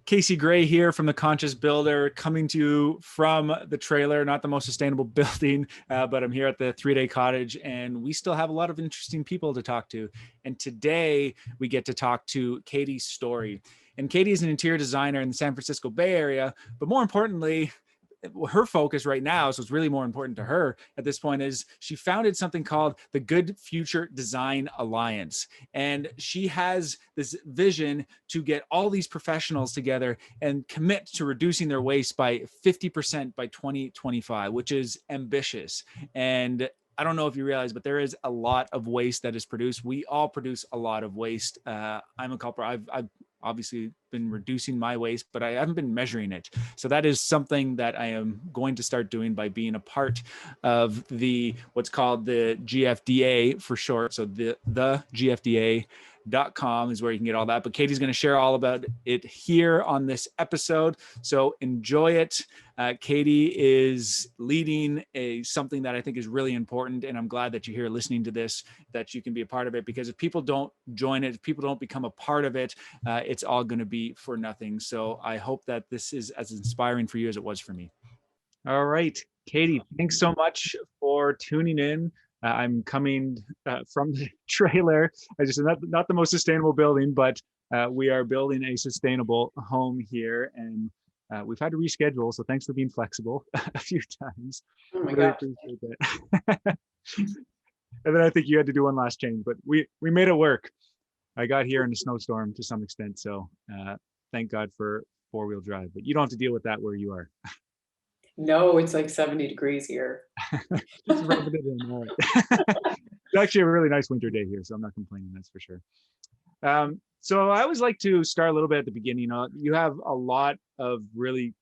Casey Gray here from The Conscious Builder, coming to you from the trailer, not the most sustainable building, but I'm here at the 3 Day Cottage, and we still have a lot of interesting people to talk to. And today we get to talk to Katie Storey. And Katie is an interior designer in the San Francisco Bay Area, but more importantly, her focus right now, so it's really more important to her at this point, is she founded something called the Good Future Design Alliance. And she has this vision to get all these professionals together and commit to reducing their waste by 50% by 2025, which is ambitious. And I don't know if you realize, but there is a lot of waste that is produced. We all produce a lot of waste. I'm a culprit. I've obviously been reducing my waste, but I haven't been measuring it. So that is something that I am going to start doing by being a part of the what's called the GFDA for short. So the GFDA.com is where you can get all that. But Katie's going to share all about it here on this episode. So enjoy it. Katie is leading something that I think is really important. And I'm glad that you're here listening to this, that you can be a part of it, because if people don't join it, if people don't become a part of it, it's all going to be for nothing. So I hope that this is as inspiring for you as it was for me. All right, Katie, thanks so much for tuning in. I'm coming from the trailer. I just not the most sustainable building, but we are building a sustainable home here, and we've had to reschedule. So thanks for being flexible a few times. Oh my really gosh. appreciate that. And then I think you had to do one last change, but we made it work. I got here in a snowstorm to some extent, so thank God for four-wheel drive. But you don't have to deal with that where you are. No, it's like 70 degrees here. Just rubbing it in. All right. It's actually a really nice winter day here, so I'm not complaining, that's for sure. So I always like to start a little bit at the beginning. You have a lot of really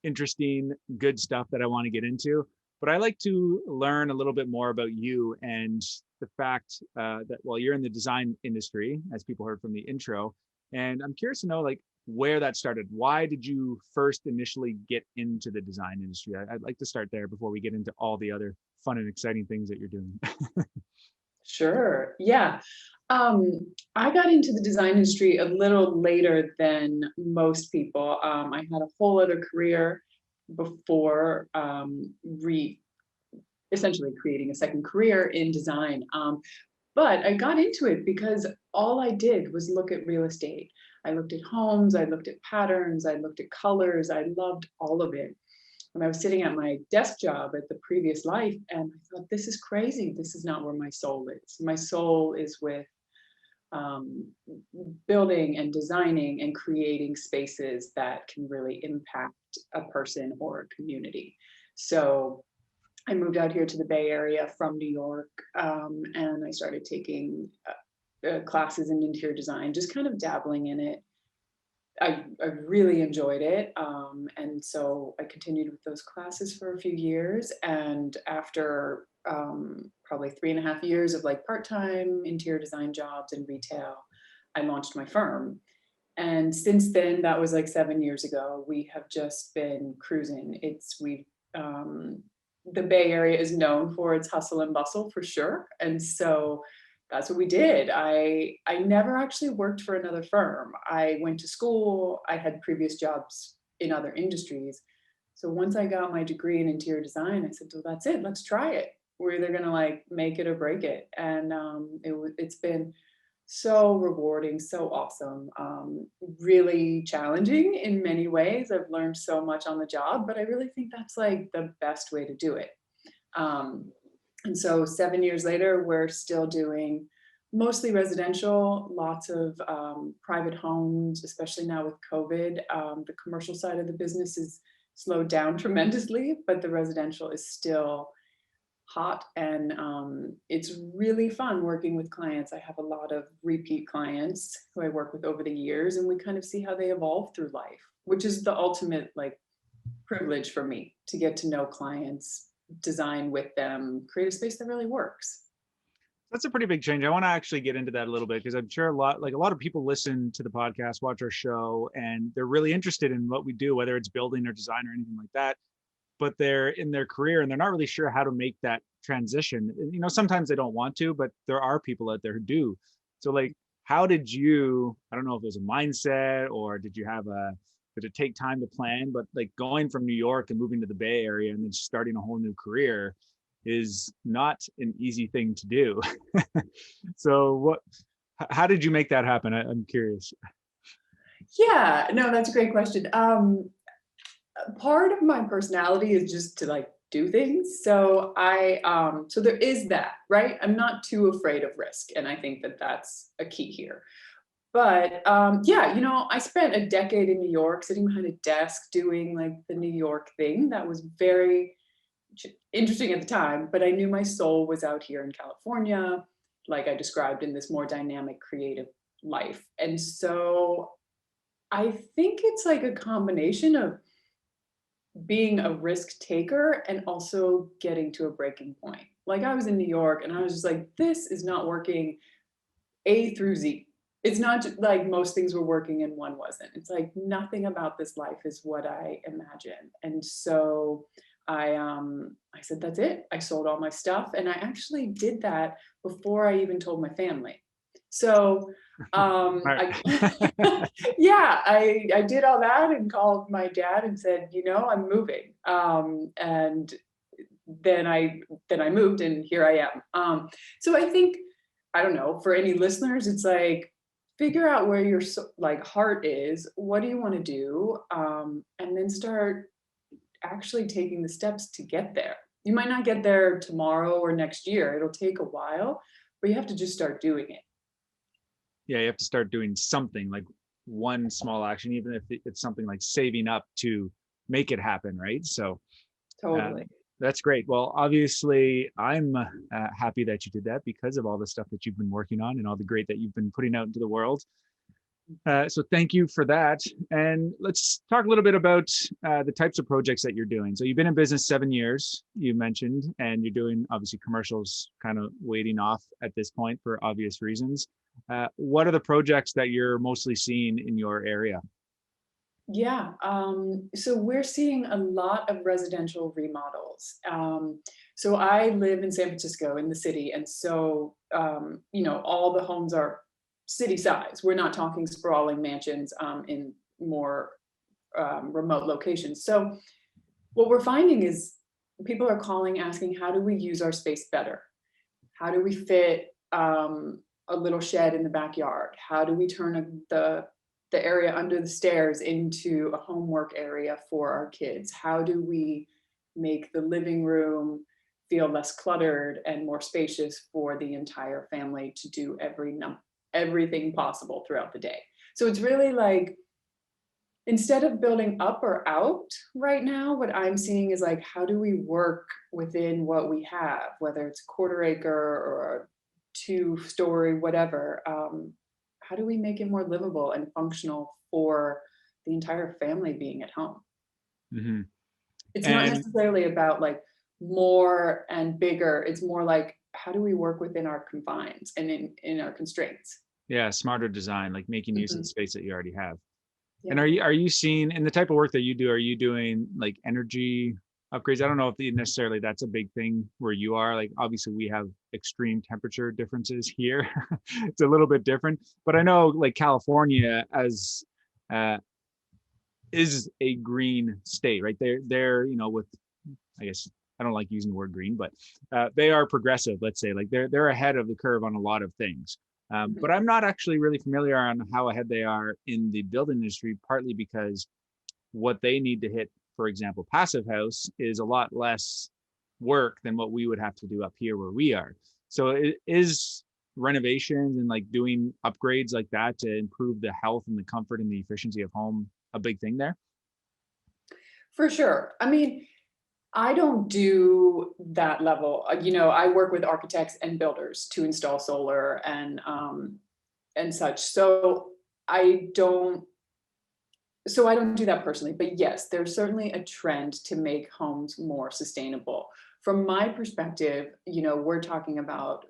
interesting, good stuff that I want to get into, but I like to learn a little bit more about you and the fact that, well, you're in the design industry, as people heard from the intro, and I'm curious to know, like, where that started. Why did you first initially get into the design industry? I'd like to start there before we get into all the other fun and exciting things that you're doing. Sure. Yeah. I got into the design industry a little later than most people. I had a whole other career before essentially creating a second career in design. But I got into it because all I did was look at real estate. I looked at homes, I looked at patterns, I looked at colors, I loved all of it. And I was sitting at my desk job at the previous life, and I thought, this is crazy. This is not where my soul is. My soul is with building and designing and creating spaces that can really impact a person or a community. So I moved out here to the Bay Area from New York, and I started taking classes in interior design, just kind of dabbling in it. I really enjoyed it. And so I continued with those classes for a few years. And after probably 3.5 years of like part-time interior design jobs in retail, I launched my firm. And since then, that was like 7 years ago, we have just been cruising. The Bay Area is known for its hustle and bustle for sure. And so that's what we did. I never actually worked for another firm. I went to school. I had previous jobs in other industries. So once I got my degree in interior design, I said, well, that's it. Let's try it. We're either going to like make it or break it. And it's been so rewarding, so awesome, really challenging in many ways. I've learned so much on the job, but I really think that's like the best way to do it. And so 7 years later, we're still doing mostly residential, lots of private homes, especially now with COVID. The commercial side of the business is slowed down tremendously, but the residential is still hot, and it's really fun working with clients. I have a lot of repeat clients who I work with over the years, and we kind of see how they evolve through life, which is the ultimate like privilege for me, to get to know clients, design with them, create a space that really works. That's a pretty big change. I want to actually get into that a little bit, because I'm sure a lot of people listen to the podcast, watch our show, and they're really interested in what we do, whether it's building or design or anything like that. But they're in their career and they're not really sure how to make that transition. You know, sometimes they don't want to, but there are people out there who do. So like, how did you, I don't know if it was a mindset, or did you have did it take time to plan? But like going from New York and moving to the Bay Area and then starting a whole new career is not an easy thing to do. So how did you make that happen? I'm curious. Yeah, no, that's a great question. Part of my personality is just to like do things. So so there is that, right? I'm not too afraid of risk. And I think that that's a key here. But yeah, I spent a decade in New York sitting behind a desk doing like the New York thing. That was very interesting at the time, but I knew my soul was out here in California, like I described, in this more dynamic, creative life. And so I think it's like a combination of being a risk taker and also getting to a breaking point. Like I was in New York and I was just like, this is not working A through Z. It's not just like most things were working and one wasn't. It's like nothing about this life is what I imagined. And so I said, that's it. I sold all my stuff. And I actually did that before I even told my family. So Right. yeah, I did all that and called my dad and said, I'm moving. And then I moved and here I am. So I think, I don't know, for any listeners, it's like, figure out where your like heart is. What do you want to do? And then start actually taking the steps to get there. You might not get there tomorrow or next year. It'll take a while, but you have to just start doing it. Yeah, you have to start doing something, like one small action, even if it's something like saving up to make it happen, right? So Totally. that's great. Well, obviously, I'm happy that you did that because of all the stuff that you've been working on and all the great that you've been putting out into the world. So thank you for that. And let's talk a little bit about the types of projects that you're doing. So you've been in business 7 years, you mentioned, and you're doing obviously commercials kind of waiting off at this point for obvious reasons. What are the projects that you're mostly seeing in your area? Yeah, so we're seeing a lot of residential remodels. So I live in San Francisco in the city, and so all the homes are city size. We're not talking sprawling mansions in more remote locations. So what we're finding is people are calling asking, how do we use our space better? How do we fit a little shed in the backyard? How do we turn the area under the stairs into a homework area for our kids? How do we make the living room feel less cluttered and more spacious for the entire family to do everything possible throughout the day? So it's really like, instead of building up or out right now, what I'm seeing is like, how do we work within what we have, whether it's a quarter acre or a 2-story, whatever. How do we make it more livable and functional for the entire family being at home? Mm-hmm. It's not And necessarily about like more and bigger. It's more like, how do we work within our confines and in our constraints? yeah, smarter design, like making use of the Mhm. space that you already have. And Yeah. are you seeing in the type of work that you do, are you doing like energy upgrades? I don't know if necessarily that's a big thing where you are. Like obviously we have extreme temperature differences here. It's a little bit different, but I know like California as uh, is a green state, right? They're with, I guess I don't like using the word green, but they are progressive. Let's say like they're ahead of the curve on a lot of things. Mhm. But I'm not actually really familiar on how ahead they are in the building industry, partly because what they need to hit, for example, passive house is a lot less work than what we would have to do up here where we are. So it is renovations and like doing upgrades like that to improve the health and the comfort and the efficiency of home a big thing there. For sure. I mean, I don't do that level. I work with architects and builders to install solar and such. I don't I don't do that personally, but yes, there's certainly a trend to make homes more sustainable. From my perspective, we're talking about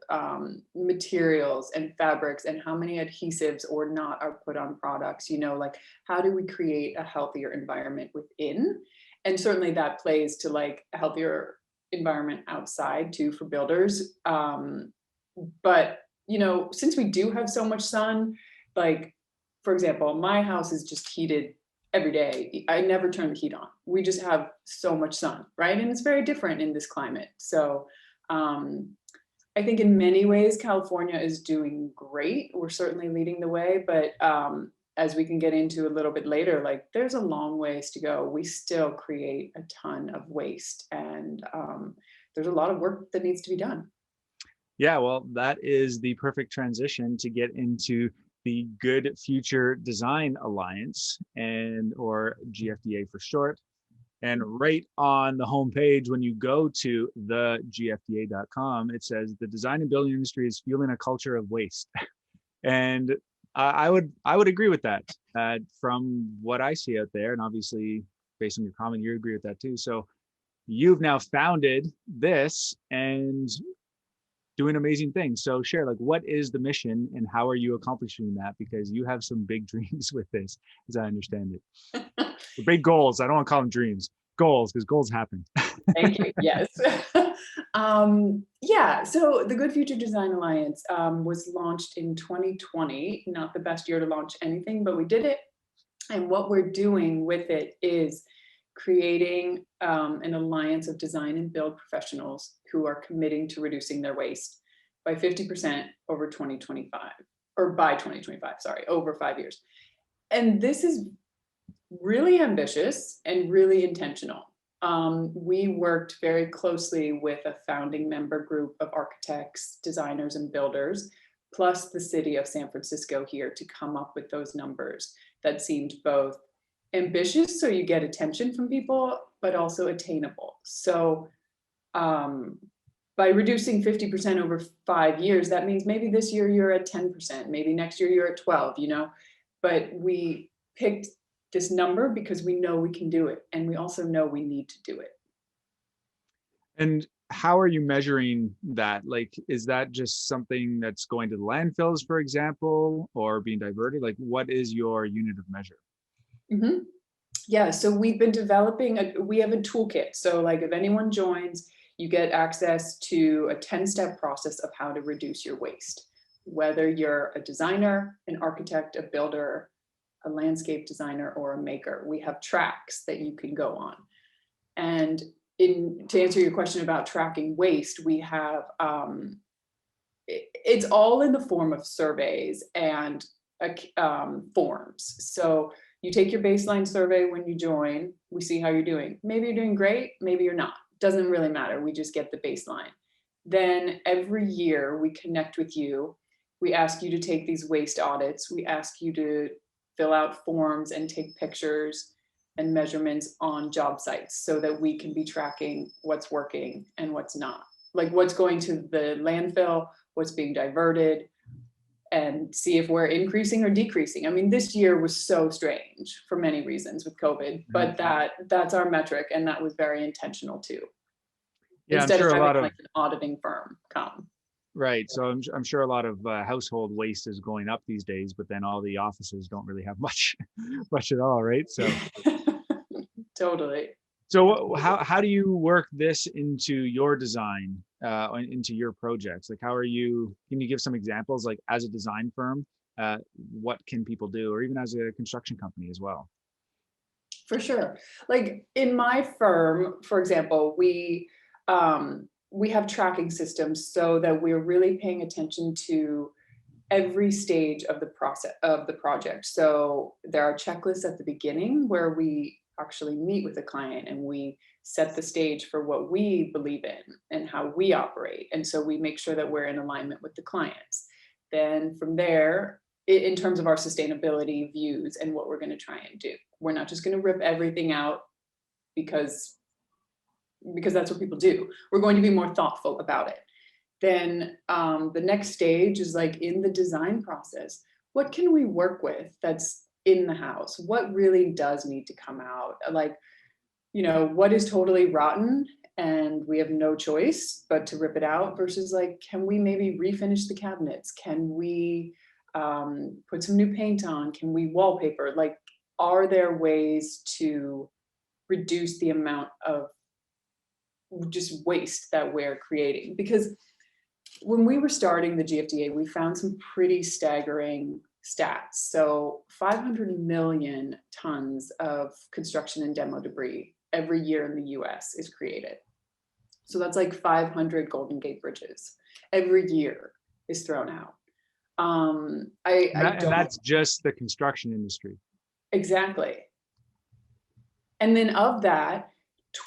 materials and fabrics and how many adhesives or not are put on products, like how do we create a healthier environment within? And certainly that plays to like a healthier environment outside too for builders. But, since we do have so much sun, like, for example, my house is just heated every day. I never turn the heat on. We just have so much sun, right? And it's very different in this climate. So I think in many ways, California is doing great. We're certainly leading the way, but as we can get into a little bit later, like there's a long ways to go. We still create a ton of waste, and there's a lot of work that needs to be done. Yeah, well, that is the perfect transition to get into the Good Future Design Alliance, and or GFDA for short. And right on the homepage, when you go to the gfda.com, it says the design and building industry is fueling a culture of waste. And I would agree with that. From what I see out there, and obviously based on your comment, you agree with that too. So you've now founded this and doing amazing things. So share, like, what is the mission and how are you accomplishing that? Because you have some big dreams with this, as I understand it. The big goals. I don't want to call them dreams. Goals, because goals happen. Thank you. Yes. Yeah. So the Good Future Design Alliance was launched in 2020. Not the best year to launch anything, but we did it. And what we're doing with it is creating an alliance of design and build professionals who are committing to reducing their waste by 50% over 2025, or by 2025, sorry, over 5 years. And this is really ambitious and really intentional. We worked very closely with a founding member group of architects, designers, and builders, plus the city of San Francisco here to come up with those numbers that seemed both ambitious, so you get attention from people, but also attainable. So by reducing 50% over 5 years, that means maybe this year you're at 10%, maybe next year you're at 12, but we picked this number because we know we can do it. And we also know we need to do it. And how are you measuring that? Like, is that just something that's going to the landfills, for example, or being diverted? Like, what is your unit of measure? Mm-hmm. Yeah, so we've been developing, we have a toolkit. So like if anyone joins, you get access to a 10-step process of how to reduce your waste. Whether you're a designer, an architect, a builder, a landscape designer, or a maker, we have tracks that you can go on. And to answer your question about tracking waste, we have, it's all in the form of surveys and forms. So you take your baseline survey when you join, we see how you're doing. Maybe you're doing great, maybe you're not. Doesn't really matter, we just get the baseline. Then every year we connect with you. We ask you to take these waste audits. We ask you to fill out forms and take pictures and measurements on job sites so that we can be tracking what's working and what's not. Like what's going to the landfill, what's being diverted, and see if we're increasing or decreasing. I mean, this year was so strange for many reasons with COVID, but that's our metric, and that was very intentional too. Yeah, Instead I'm sure of a lot having of like an auditing firm come. right. So I'm sure a lot of household waste is going up these days, but then all the offices don't really have much at all, right? So Totally. So how do you work this into your design, into your projects? Like, can you give some examples, like as a design firm, what can people do, or even as a construction company as well? For sure. Like in my firm, for example, we have tracking systems so that we're really paying attention to every stage of the process of the project. So there are checklists at the beginning where we actually meet with the client and we set the stage for what we believe in and how we operate. And so we make sure that we're in alignment with the clients. Then from there, in terms of our sustainability views and what we're going to try and do, we're not just going to rip everything out because that's what people do. We're going to be more thoughtful about it. Then the next stage is like in the design process, what can we work with that's in the house? What really does need to come out? Like, what is totally rotten and we have no choice but to rip it out, versus like, can we maybe refinish the cabinets? Can we put some new paint on? Can we wallpaper? Like, are there ways to reduce the amount of just waste that we're creating? Because when we were starting the GFDA, we found some pretty staggering stats. So 500 million tons of construction and demo debris every year in the US is created. So that's like 500 Golden Gate bridges every year is thrown out. I And don't that's just the construction industry. exactly. And then of that,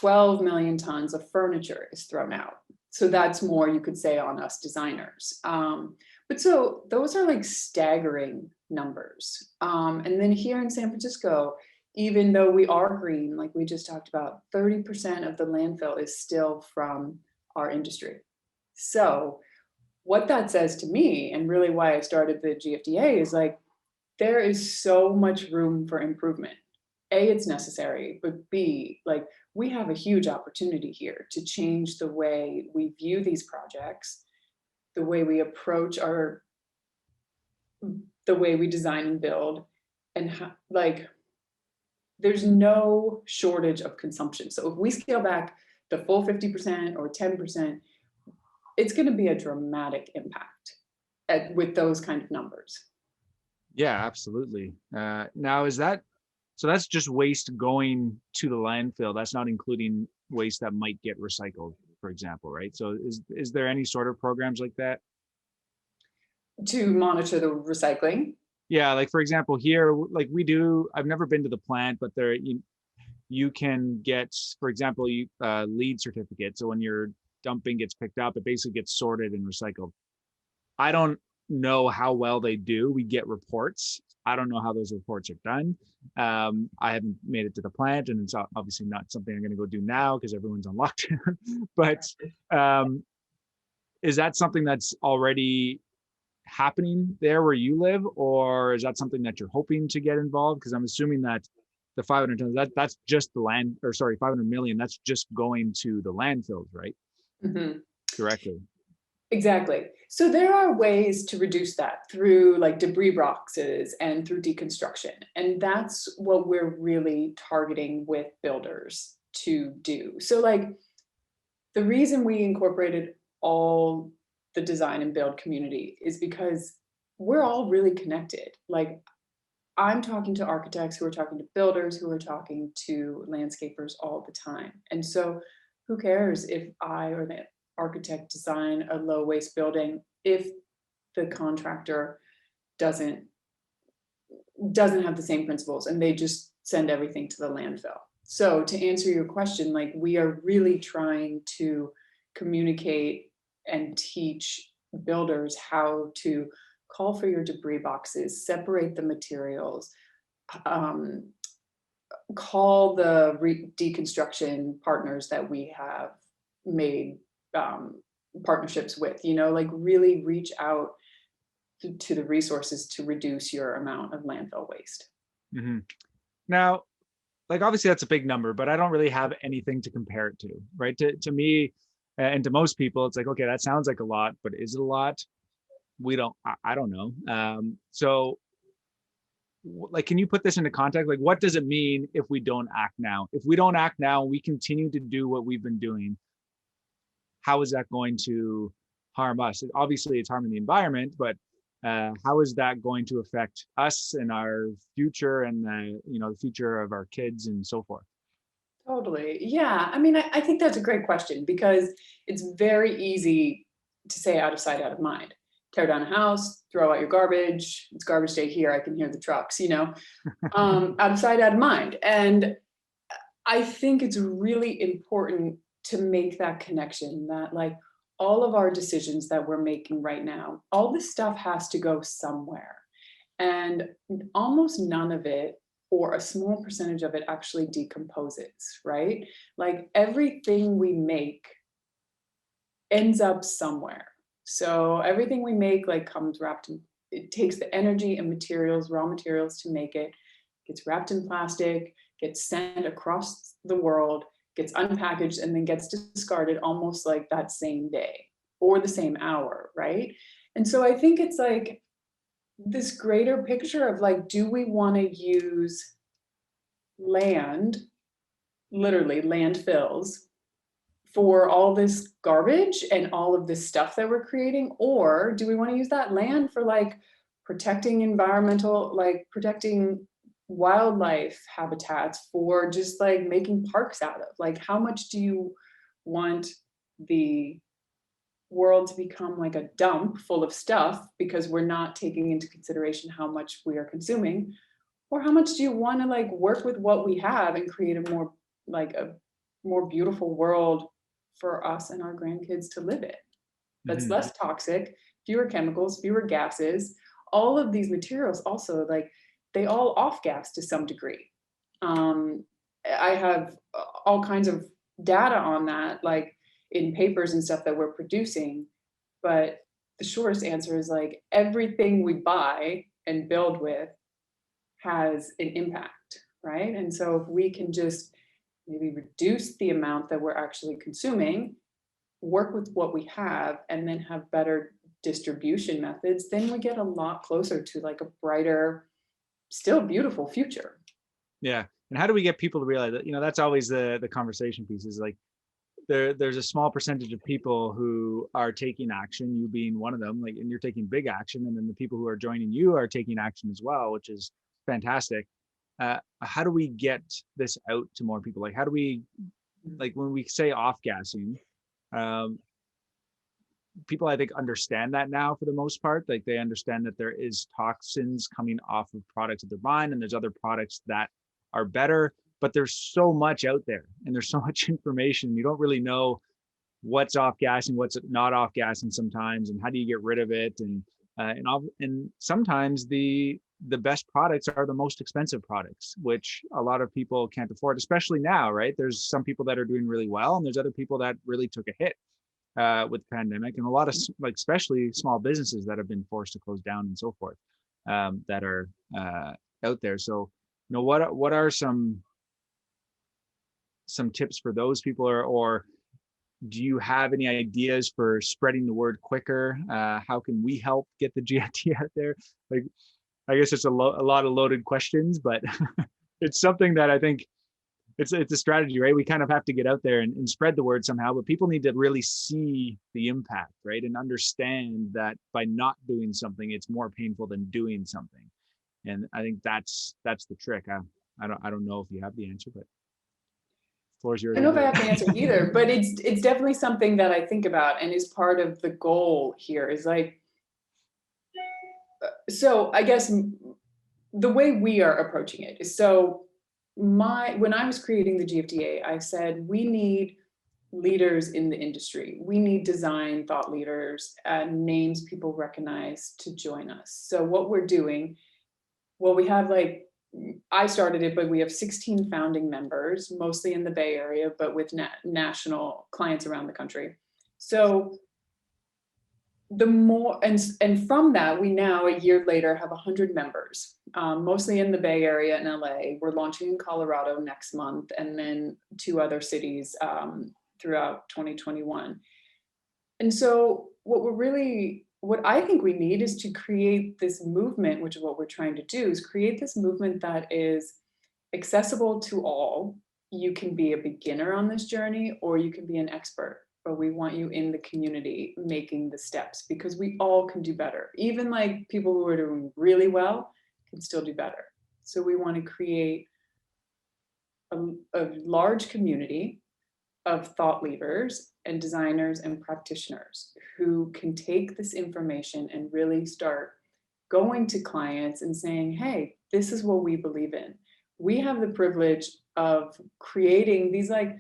12 million tons of furniture is thrown out. So that's more you could say on us designers. But so those are like staggering numbers. And then here in San Francisco, even though we are green, like we just talked about, 30% of the landfill is still from our industry. So what that says to me, and really why I started the GFDA, is like there is so much room for improvement. A, it's necessary, but B, like we have a huge opportunity here to change the way we view these projects, the way we approach the way we design and build, and like there's no shortage of consumption. So if we scale back the full 50% or 10%, it's going to be a dramatic impact with those kind of numbers. Yeah, absolutely. Now, so that's just waste going to the landfill. That's not including waste that might get recycled, for example, right? So is there any sort of programs like that? To monitor the recycling. Yeah, like for example, here, like we do, I've never been to the plant, but you can get, for example, lead certificate. So when your dumping gets picked up, it basically gets sorted and recycled. I don't know how well they do. We get reports. I don't know how those reports are done. I haven't made it to the plant, and it's obviously not something I'm going to go do now because everyone's on lockdown. But is that something that's already happening there where you live, or is that something that you're hoping to get involved? Because I'm assuming that the 500 tons, that's just the 500 million, that's just going to the landfills, right? Mm-hmm. Directly. Exactly. So there are ways to reduce that through like debris boxes and through deconstruction. And that's what we're really targeting with builders to do. So like the reason we incorporated all the design and build community is because we're all really connected. Like I'm talking to architects who are talking to builders who are talking to landscapers all the time. And so who cares if I or the architect design a low waste building if the contractor doesn't have the same principles and they just send everything to the landfill. So to answer your question, like we are really trying to communicate and teach builders how to call for your debris boxes, separate the materials, call the deconstruction partners that we have made partnerships with, like really reach out to the resources to reduce your amount of landfill waste. Mm-hmm. Now, like obviously that's a big number, but I don't really have anything to compare it to, right? To me and to most people, it's like, okay, that sounds like a lot, but is it a lot? I don't know. So like, can you put this into context? Like, what does it mean if we don't act now? If we don't act now, we continue to do what we've been doing. How is that going to harm us? Obviously, it's harming the environment, but how is that going to affect us and our future and the future of our kids and so forth? Totally. Yeah. I mean, I think that's a great question because it's very easy to say out of sight, out of mind. Tear down a house, throw out your garbage. It's garbage day here. I can hear the trucks, out of sight, out of mind. And I think it's really important to make that connection that like all of our decisions that we're making right now, all this stuff has to go somewhere. And almost none of it or a small percentage of it actually decomposes, right? Like everything we make ends up somewhere. So everything we make like comes wrapped in, it takes the energy and materials, raw materials to make it, gets wrapped in plastic, gets sent across the world, gets unpackaged, and then gets discarded almost like that same day or the same hour, right? And so I think it's like this greater picture of like, do we want to use land, literally landfills, for all this garbage and all of this stuff that we're creating? Or do we want to use that land for like protecting environmental, like protecting wildlife habitats, for just like making parks out of. Like, how much do you want the world to become like a dump full of stuff because we're not taking into consideration how much we are consuming? Or how much do you want to like work with what we have and create a more, like a more beautiful world for us and our grandkids to live in, that's Mhm. less toxic, fewer chemicals, fewer gases? All of these materials also, like, they all off gas to some degree. um, I have all kinds of data on that, like in papers and stuff that we're producing. But the shortest answer is like everything we buy and build with has an impact, right? And so if we can just maybe reduce the amount that we're actually consuming, work with what we have, and then have better distribution methods, then we get a lot closer to like a brighter, still beautiful future. Yeah. And how do we get people to realize that, that's always the conversation piece, is like there's a small percentage of people who are taking action, you being one of them, like, and you're taking big action. And then the people who are joining you are taking action as well, which is fantastic. How do we get this out to more people? Like, how do we, like, when we say off gassing, um, people I think understand that now for the most part. Like, they understand that there is toxins coming off of products that they're buying, and there's other products that are better, but there's so much out there and there's so much information. You don't really know what's off gassing, what's not off gassing sometimes, and how do you get rid of it? And sometimes the best products are the most expensive products, which a lot of people can't afford, especially now, right? There's some people that are doing really well, and there's other people that really took a hit with the pandemic, and a lot of, like, especially small businesses that have been forced to close down and so forth, that are out there. So, what are some tips for those people, or do you have any ideas for spreading the word quicker? How can we help get the GFT out there? Like, I guess it's a lot of loaded questions, but it's something that I think it's a strategy, right? We kind of have to get out there and spread the word somehow, but people need to really see the impact, right? And understand that by not doing something, it's more painful than doing something. And I think that's the trick. I don't know if you have the answer, but the floor is I yours don't know if I anyway. have the answer either, but it's definitely something that I think about and is part of the goal here, is like, so I guess the way we are approaching it is, so when I was creating the GFDA, I said we need leaders in the industry. We need design thought leaders and names people recognize to join us. So what we're doing, well, we have like, I started it, but we have 16 founding members, mostly in the Bay Area, but with national clients around the country. So the more, and from that, we now, a year later, have 100 members, mostly in the Bay Area and LA. We're launching in Colorado next month, and then 2 other cities throughout 2021. And so what I think we need is to create this movement, which is what we're trying to do, is create this movement that is accessible to all. You can be a beginner on this journey, or you can be an expert, but we want you in the community making the steps, because we all can do better. Even like people who are doing really well can still do better. So we want to create a large community of thought leaders and designers and practitioners who can take this information and really start going to clients and saying, hey, this is what we believe in. We have the privilege of creating these like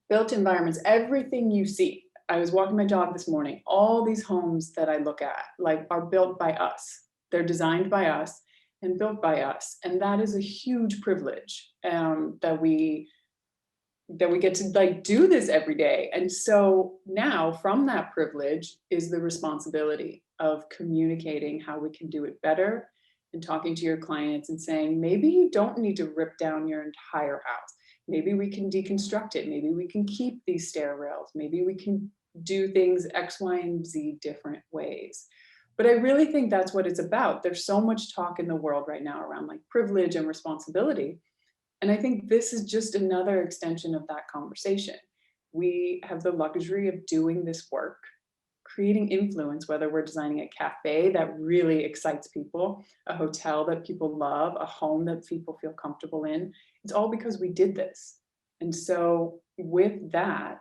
built environments. Everything you see, I was walking my dog this morning, all these homes that I look at like are built by us. They're designed by us and built by us. And that is a huge privilege, that we get to like do this every day. And so now from that privilege is the responsibility of communicating how we can do it better, and talking to your clients and saying, maybe you don't need to rip down your entire house. Maybe we can deconstruct it. Maybe we can keep these stair rails. Maybe we can do things X, Y, and Z different ways. But I really think that's what it's about. There's so much talk in the world right now around like privilege and responsibility. And I think this is just another extension of that conversation. We have the luxury of doing this work, creating influence, whether we're designing a cafe that really excites people, a hotel that people love, a home that people feel comfortable in. It's all because we did this. And so with that,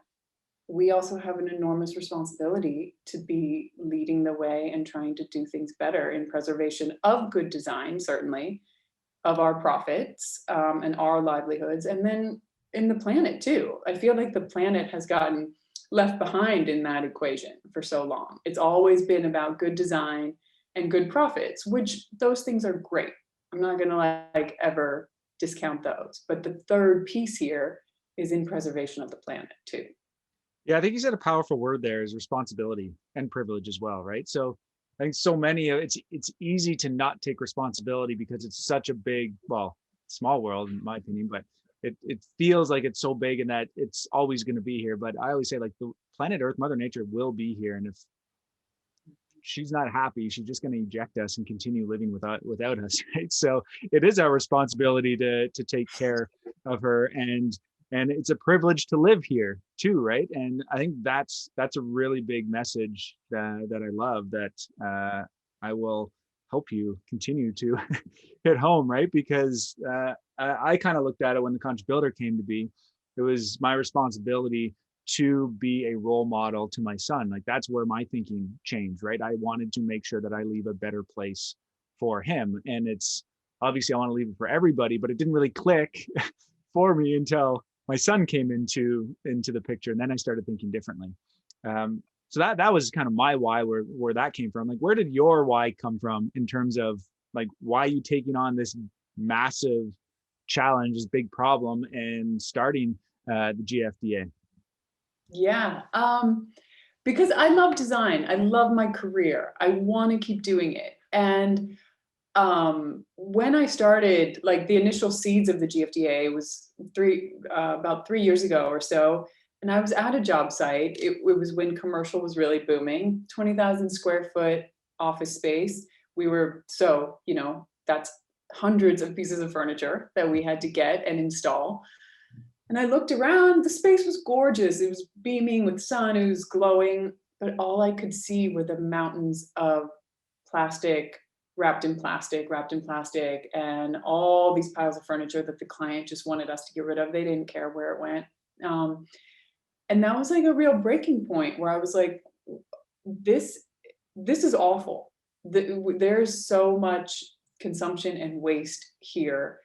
we also have an enormous responsibility to be leading the way and trying to do things better in preservation of good design, certainly, of our profits, and our livelihoods, and then in the planet too. I feel like the planet has gotten left behind in that equation for so long. It's always been about good design and good profits, which those things are great. I'm not gonna like ever discount those. But the third piece here is in preservation of the planet too. Yeah, I think you said a powerful word there is responsibility and privilege as well, right? So I think so many of it's easy to not take responsibility because it's such a big, well, small world in my opinion, but it feels like it's so big and that it's always going to be here. But I always say like the planet Earth, Mother Nature will be here. And if she's not happy, she's just going to eject us and continue living without us, right? So it is our responsibility to take care of her, and it's a privilege to live here too, right? And I think that's a really big message that I love, that I will help you continue to hit home, right? Because I kind of looked at it when the Conscious Builder came to be. It was my responsibility to be a role model to my son. Like that's where my thinking changed, right? I wanted to make sure that I leave a better place for him. And it's obviously I want to leave it for everybody, but it didn't really click for me until my son came into the picture. And then I started thinking differently. So that was kind of my why, where that came from. Like, where did your why come from in terms of like, why you taking on this massive challenge, this big problem, and starting the GFDA? Yeah, because I love design. I love my career. I want to keep doing it. And when I started, like the initial seeds of the GFDA was about 3 years ago or so, and I was at a job site. It was when commercial was really booming, 20,000 square foot office space. We were, so, that's hundreds of pieces of furniture that we had to get and install. And I looked around, the space was gorgeous. It was beaming with sun, it was glowing, but all I could see were the mountains of plastic, wrapped in plastic, and all these piles of furniture that the client just wanted us to get rid of. They didn't care where it went. And that was like a real breaking point where I was like, this is awful. There's so much consumption and waste here.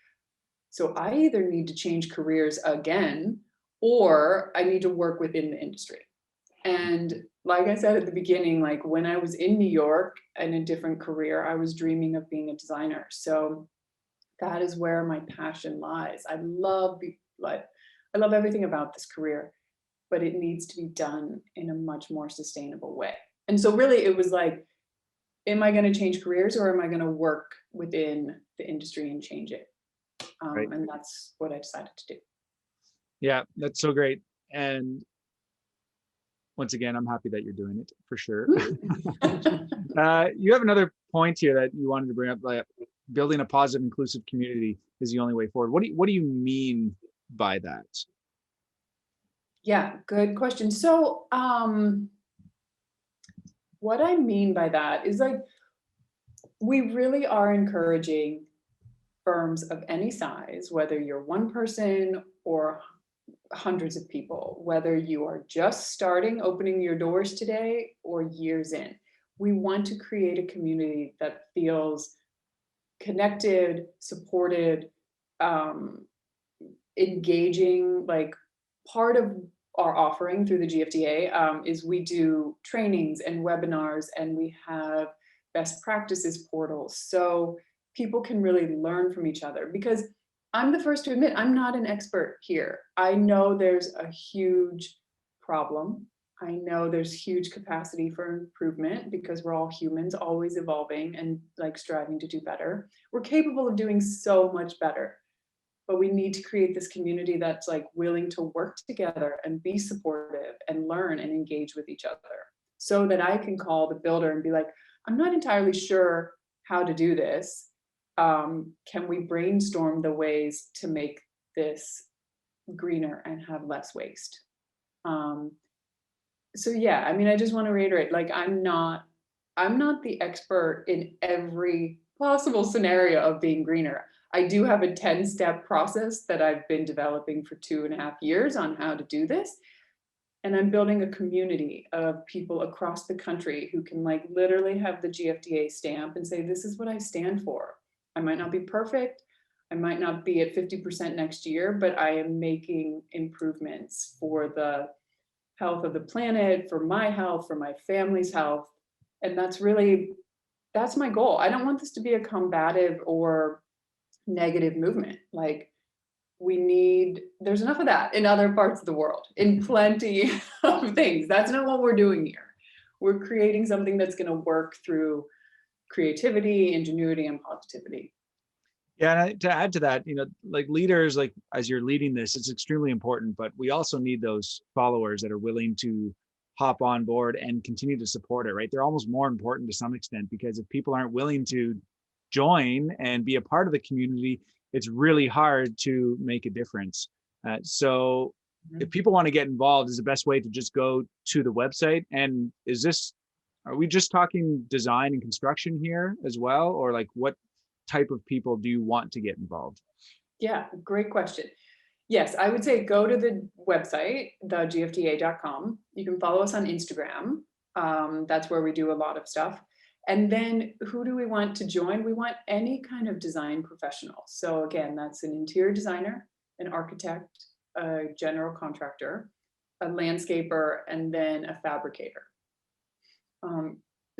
So I either need to change careers again, or I need to work within the industry. And like I said at the beginning, like when I was in New York in a different career, I was dreaming of being a designer. So that is where my passion lies. I love everything about this career, but it needs to be done in a much more sustainable way. And so really it was like, am I going to change careers, or am I going to work within the industry and change it? Right. And that's what I decided to do. Yeah, that's so great. And once again, I'm happy that you're doing it for sure. You have another point here that you wanted to bring up, like building a positive, inclusive community is the only way forward. What do you mean by that? Yeah, good question. So what I mean by that is like, we really are encouraging firms of any size, whether you're one person or hundreds of people, whether you are just starting, opening your doors today, or years in. We want to create a community that feels connected, supported, engaging. Like part of our offering through the GFDA is we do trainings and webinars, and we have best practices portals. So people can really learn from each other, because I'm the first to admit I'm not an expert here. I know there's a huge problem. I know there's huge capacity for improvement, because we're all humans, always evolving and like striving to do better. We're capable of doing so much better, but we need to create this community that's like willing to work together and be supportive and learn and engage with each other, so that I can call the builder and be like, I'm not entirely sure how to do this. Can we brainstorm the ways to make this greener and have less waste? So yeah, I mean, I just want to reiterate, like, I'm not the expert in every possible scenario of being greener. I do have a 10-step process that I've been developing for 2.5 years on how to do this. And I'm building a community of people across the country who can like literally have the GFDA stamp and say, this is what I stand for. I might not be perfect. I might not be at 50% next year, but I am making improvements for the health of the planet, for my health, for my family's health. And that's my goal. I don't want this to be a combative or negative movement. Like, there's enough of that in other parts of the world, in plenty of things. That's not what we're doing here. We're creating something that's going to work through creativity, ingenuity, and positivity. Yeah, and to add to that, like leaders, like as you're leading this, it's extremely important, but we also need those followers that are willing to hop on board and continue to support it, right? They're almost more important to some extent, because if people aren't willing to join and be a part of the community, it's really hard to make a difference. So if people want to get involved, is the best way to just go to the website? And are we just talking design and construction here as well? Or like what type of people do you want to get involved? Yeah, great question. Yes, I would say go to the website, thegfda.com. You can follow us on Instagram. That's where we do a lot of stuff. And then who do we want to join? We want any kind of design professional. So again, that's an interior designer, an architect, a general contractor, a landscaper, and then a fabricator.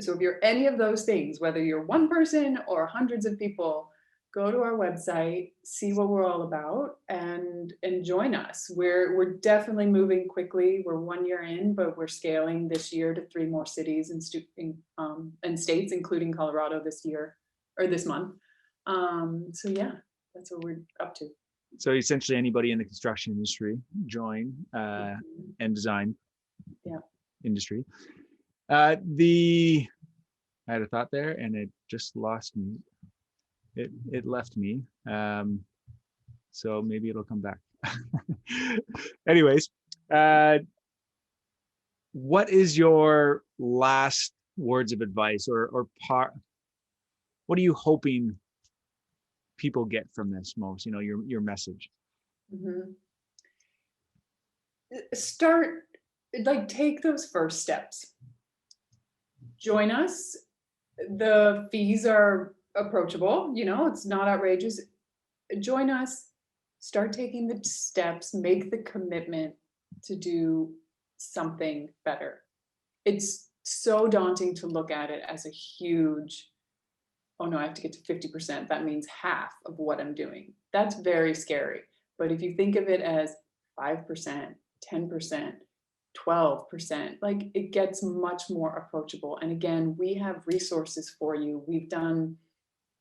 So if you're any of those things, whether you're one person or hundreds of people, go to our website, see what we're all about, and join us. We're definitely moving quickly. We're 1 year in, but we're scaling this year to 3 more cities and states, including Colorado this year or this month. So yeah, that's what we're up to. So essentially anybody in the construction industry join and design industry. I had a thought there and it just lost me. It left me. So maybe it'll come back. Anyways, what is your last words of advice or what are you hoping people get from this most, your message? Mm-hmm. Take those first steps. Join us. The fees are approachable, it's not outrageous. Join us, start taking the steps, make the commitment to do something better. It's so daunting to look at it as a huge, oh no, I have to get to 50%. That means half of what I'm doing. That's very scary. But if you think of it as 5%, 10%, 12%, like it gets much more approachable. And again, we have resources for you. We've done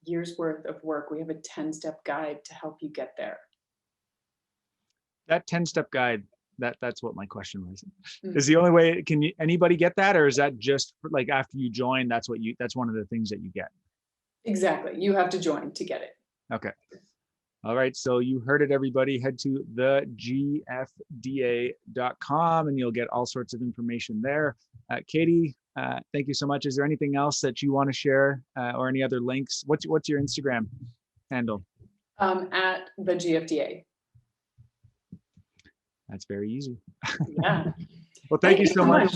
years worth of work. We have a 10-step guide to help you get there. That 10-step guide, that's what my question was. Mm-hmm. Is the only way, anybody get that? Or is that just like after you join, that's one of the things that you get? Exactly. You have to join to get it. Okay. All right. So you heard it, everybody. Head to thegfda.com and you'll get all sorts of information there. Katie, thank you so much. Is there anything else that you want to share or any other links? What's your Instagram handle? At the GFDA. That's very easy. Yeah. Well, thank you so much.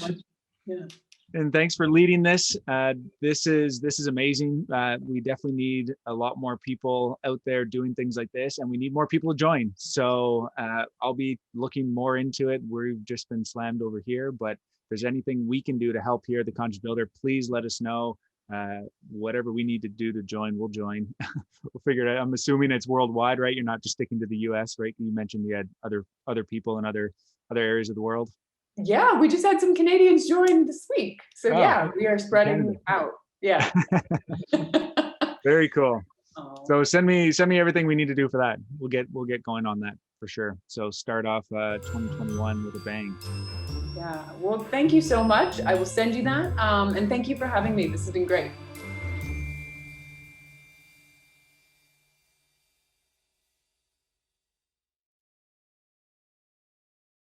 Yeah. And thanks for leading this. This is amazing. We definitely need a lot more people out there doing things like this, and we need more people to join. So I'll be looking more into it. We've just been slammed over here, but if there's anything we can do to help here at the Conscious Builder, please let us know. Whatever we need to do to join, we'll join. We'll figure it out. I'm assuming it's worldwide, right? You're not just sticking to the US, right? You mentioned you had other people in other areas of the world. Yeah, we just had some Canadians join this week. So yeah, we are spreading out. Yeah. Very cool. So send me everything we need to do for that. We'll get going on that for sure. So start off 2021 with a bang. Yeah. Well, thank you so much. I will send you that. And thank you for having me. This has been great.